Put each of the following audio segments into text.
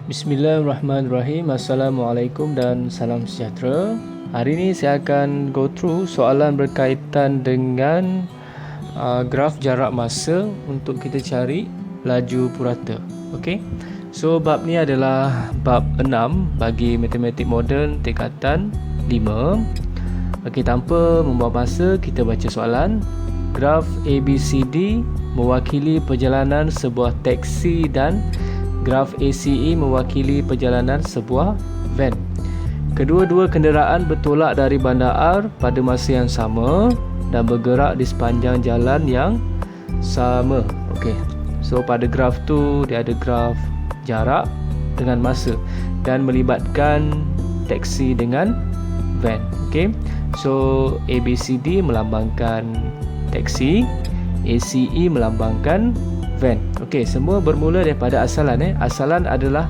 Bismillahirrahmanirrahim. Assalamualaikum dan salam sejahtera. Hari ini saya akan go through soalan berkaitan dengan graf jarak masa untuk kita cari laju purata. Okey. So bab ni adalah bab 6 bagi matematik moden tingkatan 5. Okey, tanpa membuang masa kita baca soalan. Graf ABCD mewakili perjalanan sebuah teksi dan graf ACE mewakili perjalanan sebuah van. Kedua-dua kenderaan bertolak dari bandar R pada masa yang sama dan bergerak di sepanjang jalan yang sama. Okey. So pada graf tu dia ada graf jarak dengan masa dan melibatkan teksi dengan van. Okey. So ABCD melambangkan teksi, ACE melambangkan van. Okey, semua bermula daripada asalan. Asalan adalah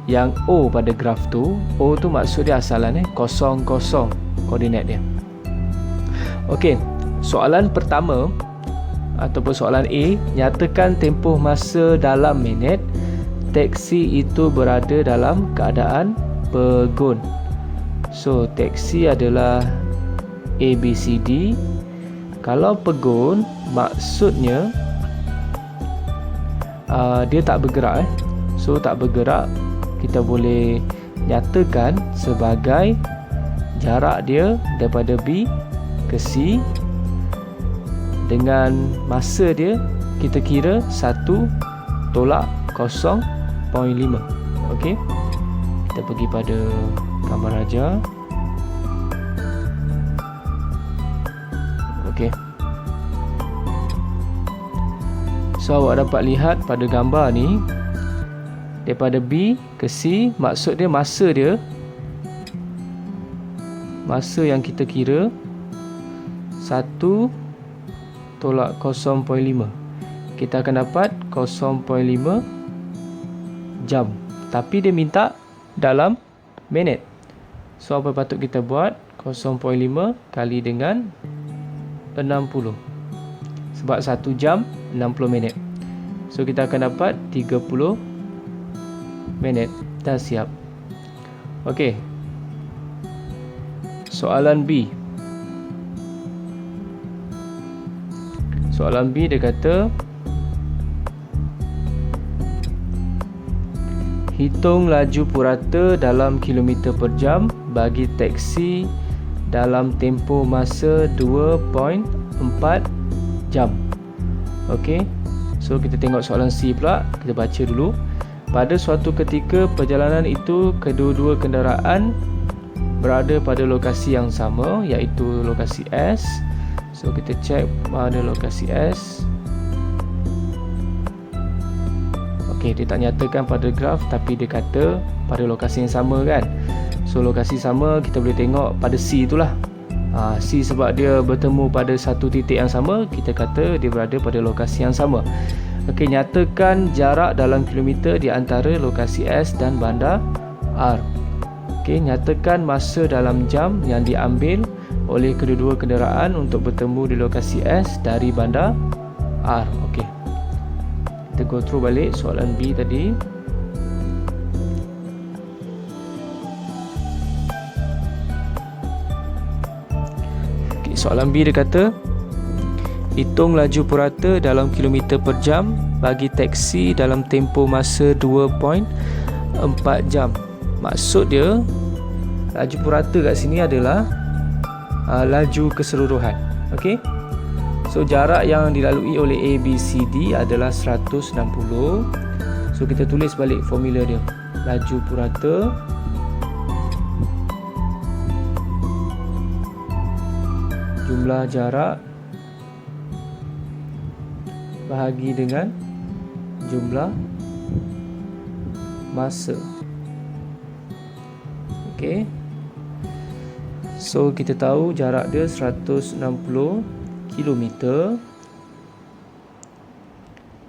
yang O pada graf tu. O tu maksud dia asalan 00 koordinat dia. Okey, soalan pertama ataupun soalan A, nyatakan tempoh masa dalam minit teksi itu berada dalam keadaan pegun. So, teksi adalah ABCD. Kalau pegun maksudnya dia tak bergerak. So tak bergerak kita boleh nyatakan sebagai jarak dia daripada B ke C dengan masa dia kita kira 1 tolak 0.5. Okey, kita pergi pada gambar raja. Okey, so awak dapat lihat pada gambar ni daripada B ke C, maksud dia masa yang kita kira 1 tolak 0.5. Kita akan dapat 0.5 jam. Tapi dia minta dalam minit. So apa patut kita buat? 0.5 kali dengan 60. Sebab 1 jam 60 minit. So kita akan dapat 30 minit. Dah siap. Okey. Soalan B. Soalan B dia kata hitung laju purata dalam kilometer per jam bagi teksi dalam tempoh masa 2.4 jam. Okey. So kita tengok soalan C pula. Kita baca dulu. Pada suatu ketika perjalanan itu kedua-dua kenderaan berada pada lokasi yang sama, iaitu lokasi S. So kita cek mana lokasi S. Okey, dia tak nyatakan pada graf tapi dia kata pada lokasi yang sama kan. So lokasi sama kita boleh tengok pada C itulah. C sebab dia bertemu pada satu titik yang sama, kita kata dia berada pada lokasi yang sama. Okey, nyatakan jarak dalam kilometer di antara lokasi S dan bandar R. Okey, nyatakan masa dalam jam yang diambil oleh kedua-dua kenderaan untuk bertemu di lokasi S dari bandar R. Okey, kita go through balik soalan B tadi. Okey, soalan B dia kata hitung laju purata dalam kilometer per jam bagi teksi dalam tempoh masa 2.4 jam. Maksud dia laju purata kat sini adalah laju keseluruhan. Okey. So jarak yang dilalui oleh ABCD adalah 160. So kita tulis balik formula dia. Laju purata jumlah jarak bahagi dengan jumlah masa. Okey. So kita tahu jarak dia 160 km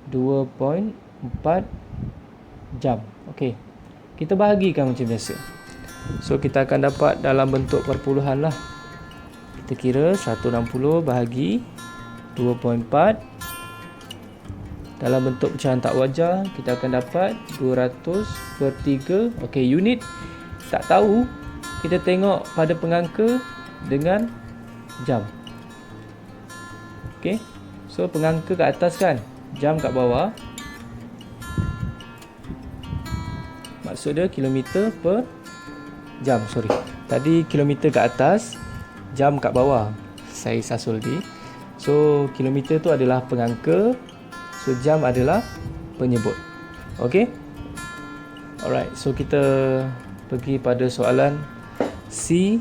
2.4 jam. Okey. Kita bahagikan macam biasa. So kita akan dapat dalam bentuk perpuluhan lah. Kita kira 160 bahagi 2.4 dalam bentuk pecahan tak wajar, kita akan dapat 200 per 3. Okey, unit tak tahu, kita tengok pada pengangka dengan jam. Okey, so pengangka kat atas kan, jam kat bawah. Maksud dia kilometer per jam, sorry. Tadi kilometer kat atas, jam kat bawah. Saya sasul di. So kilometer tu adalah pengangka, so jam adalah penyebut. Okey. Alright, so kita pergi pada soalan C.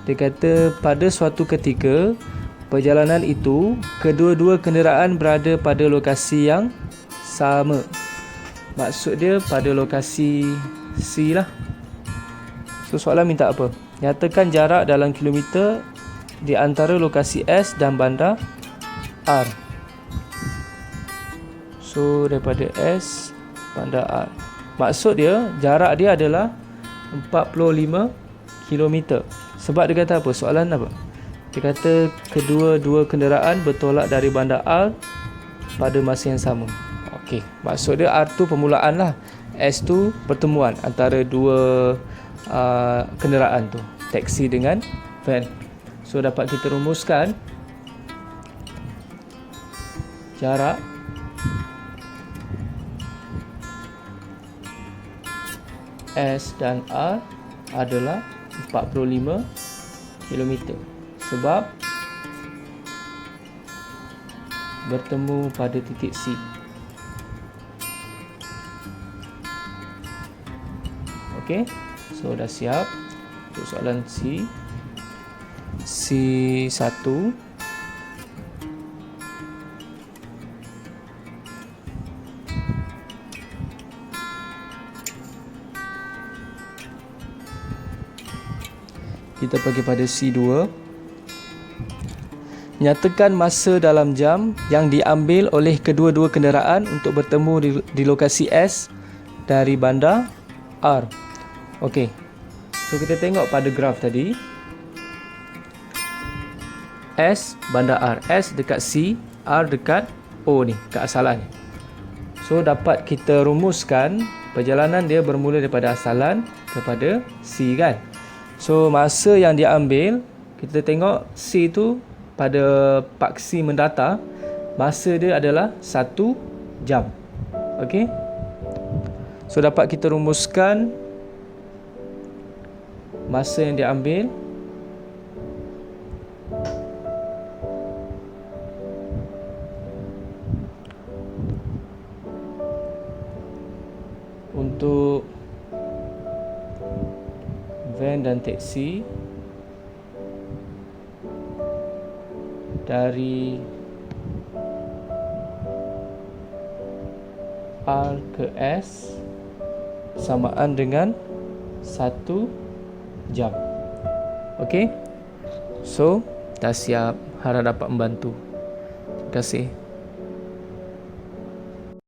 Dia kata pada suatu ketika perjalanan itu kedua-dua kenderaan berada pada lokasi yang sama. Maksud dia pada lokasi C lah. So soalan minta apa? Nyatakan jarak dalam kilometer di antara lokasi S dan bandar R. So daripada S bandar R. Maksud dia jarak dia adalah 45 km. Sebab dia kata apa? Soalan apa? Dia kata kedua-dua kenderaan bertolak dari bandar R pada masa yang sama. Okey, maksud dia R tu permulaan lah, S tu pertemuan antara dua kenderaan tu, taksi dengan van. So dapat kita rumuskan jarak S dan R adalah 45 km sebab bertemu pada titik C. Okey, so dah siap untuk soalan C. C1. Kita pergi pada C2. Nyatakan masa dalam jam yang diambil oleh kedua-dua kenderaan untuk bertemu di lokasi S dari bandar R. Okey. So kita tengok pada graf tadi. S bandar R. S dekat C, R dekat O ni, keasalan. So dapat kita rumuskan perjalanan dia bermula daripada asalan kepada C kan. So masa yang diambil, kita tengok C tu pada paksi mendata, masa dia adalah 1 jam. Okey. So dapat kita rumuskan masa yang diambil untuk van dan teksi dari R ke S samaan dengan 1 jam. Okey. So dah siap, harap dapat membantu. Terima kasih.